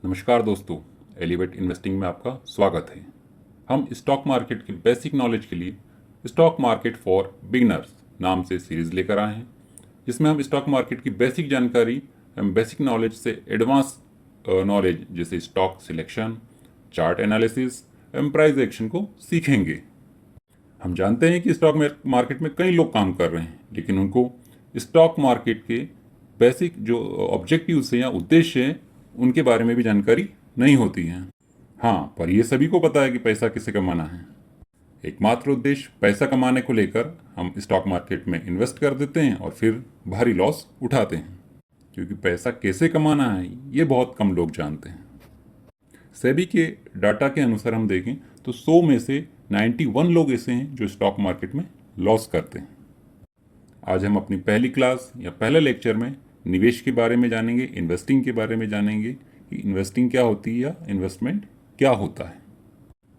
नमस्कार दोस्तों, elevate investing में आपका स्वागत है। हम स्टॉक मार्केट के बेसिक नॉलेज के लिए स्टॉक मार्केट फॉर बिगनर्स नाम से सीरीज लेकर आए हैं, जिसमें हम स्टॉक मार्केट की बेसिक जानकारी एवं बेसिक नॉलेज से एडवांस नॉलेज जैसे स्टॉक सिलेक्शन, चार्ट एनालिसिस एवं प्राइस एक्शन को सीखेंगे। हम जानते हैं कि स्टॉक मार्केट में कई लोग काम कर रहे हैं, लेकिन उनको स्टॉक मार्केट के बेसिक जो ऑब्जेक्टिव्स हैं या उद्देश्य हैं उनके बारे में भी जानकारी नहीं होती है। हाँ, पर यह सभी को पता है कि पैसा किसे कमाना है। एकमात्र उद्देश्य पैसा कमाने को लेकर हम स्टॉक मार्केट में इन्वेस्ट कर देते हैं और फिर भारी लॉस उठाते हैं, क्योंकि पैसा कैसे कमाना है ये बहुत कम लोग जानते हैं। सेबी के डाटा के अनुसार हम देखें तो 100 में से 91 लोग ऐसे हैं जो स्टॉक मार्केट में लॉस करते हैं। आज हम अपनी पहली क्लास या पहले लेक्चर में निवेश के बारे में जानेंगे, इन्वेस्टिंग के बारे में जानेंगे कि इन्वेस्टिंग क्या होती है या इन्वेस्टमेंट क्या होता है।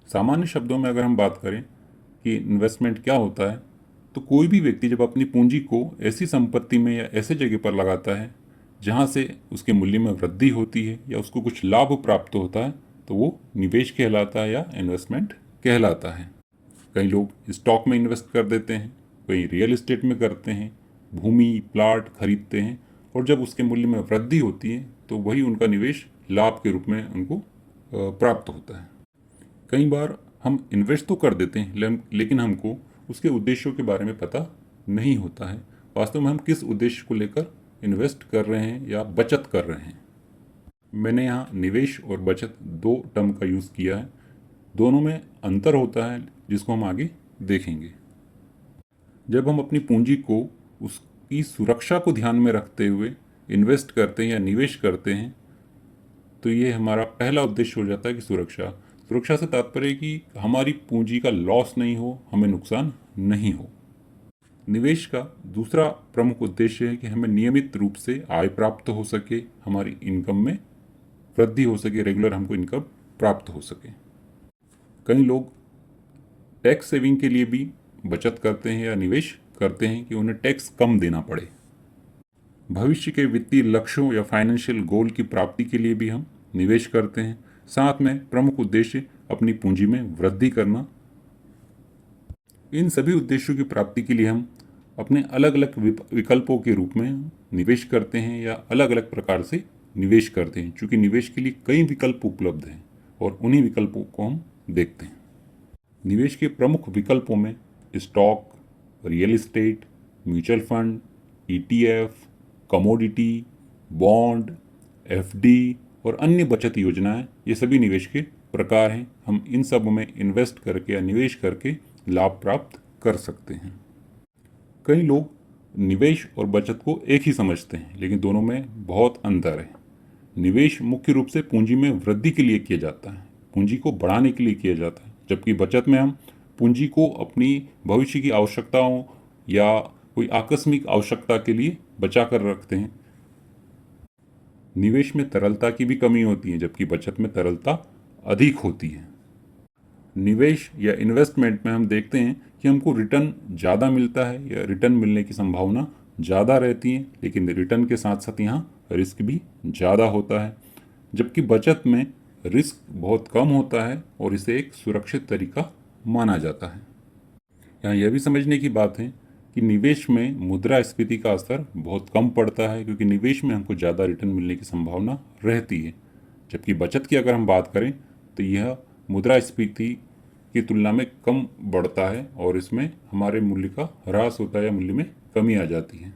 सामान्य शब्दों में अगर हम बात करें कि इन्वेस्टमेंट क्या होता है, तो कोई भी व्यक्ति जब अपनी पूंजी को ऐसी संपत्ति में या ऐसे जगह पर लगाता है जहां से उसके मूल्य में वृद्धि होती है या उसको कुछ लाभ प्राप्त होता है, तो वो निवेश कहलाता है या इन्वेस्टमेंट कहलाता है। कई लोग स्टॉक में इन्वेस्ट कर देते हैं, कई रियल एस्टेट में करते हैं, भूमि प्लाट खरीदते हैं, और जब उसके मूल्य में वृद्धि होती है तो वही उनका निवेश लाभ के रूप में उनको प्राप्त होता है। कई बार हम इन्वेस्ट तो कर देते हैं, लेकिन हमको उसके उद्देश्यों के बारे में पता नहीं होता है। वास्तव में हम किस उद्देश्य को लेकर इन्वेस्ट कर रहे हैं या बचत कर रहे हैं। मैंने यहाँ निवेश और बचत दो टर्म का यूज़ किया है। दोनों में अंतर होता है जिसको हम आगे देखेंगे। जब हम अपनी पूंजी को उसकी सुरक्षा को ध्यान में रखते हुए इन्वेस्ट करते हैं या निवेश करते हैं, तो ये हमारा पहला उद्देश्य हो जाता है कि सुरक्षा से तात्पर्य कि हमारी पूंजी का लॉस नहीं हो, हमें नुकसान नहीं हो। निवेश का दूसरा प्रमुख उद्देश्य है कि हमें नियमित रूप से आय प्राप्त हो सके, हमारी इनकम में वृद्धि हो सके, रेगुलर हमको इनकम प्राप्त हो सके। कई लोग टैक्स सेविंग के लिए भी बचत करते हैं या निवेश करते हैं कि उन्हें टैक्स कम देना पड़े। भविष्य के वित्तीय लक्ष्यों या फाइनेंशियल गोल की प्राप्ति के लिए भी हम निवेश करते हैं। साथ में प्रमुख उद्देश्य अपनी पूंजी में वृद्धि करना। इन सभी उद्देश्यों की प्राप्ति के लिए हम अपने अलग अलग विकल्पों के रूप में निवेश करते हैं या अलग अलग प्रकार से निवेश करते हैं, क्योंकि निवेश के लिए कई विकल्प उपलब्ध हैं और उन्हीं विकल्पों को हम देखते हैं। निवेश के प्रमुख विकल्पों में stock, real estate, mutual fund, ETF, commodity, bond, FD और अन्य बचत योजनाएं, ये सभी निवेश के प्रकार हैं। हम इन सब में इन्वेस्ट करके या निवेश करके लाभ प्राप्त कर सकते हैं। कई लोग निवेश और बचत को एक ही समझते हैं, लेकिन दोनों में बहुत अंतर है। निवेश मुख्य रूप से पूंजी में वृद्धि के लिए किया जाता है, पूंजी को बढ़ाने के लिए किया जाता है, जबकि बचत में हम पूंजी को अपनी भविष्य की आवश्यकताओं या कोई आकस्मिक आवश्यकता के लिए बचा कर रखते हैं। निवेश में तरलता की भी कमी होती है, जबकि बचत में तरलता अधिक होती है। निवेश या इन्वेस्टमेंट में हम देखते हैं कि हमको रिटर्न ज़्यादा मिलता है या रिटर्न मिलने की संभावना ज़्यादा रहती है, लेकिन रिटर्न के साथ साथ यहाँ रिस्क भी ज़्यादा होता है। जबकि बचत में रिस्क बहुत कम होता है और इसे एक सुरक्षित तरीका माना जाता है। यहाँ यह भी समझने की बात है कि निवेश में मुद्रास्फीति का असर बहुत कम पड़ता है, क्योंकि निवेश में हमको ज़्यादा रिटर्न मिलने की संभावना रहती है। जबकि बचत की अगर हम बात करें तो यह मुद्रास्फीति की तुलना में कम बढ़ता है और इसमें हमारे मूल्य का ह्रास होता है या मूल्य में कमी आ जाती है।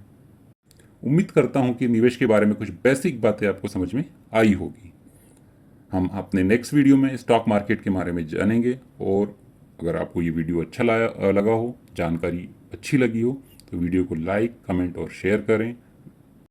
उम्मीद करता हूँ कि निवेश के बारे में कुछ बेसिक बातें आपको समझ में आई होगी। हम अपने नेक्स्ट वीडियो में स्टॉक मार्केट के बारे में जानेंगे, और अगर आपको ये वीडियो अच्छा लगा हो, जानकारी अच्छी लगी हो, तो वीडियो को लाइक, कमेंट और शेयर करें।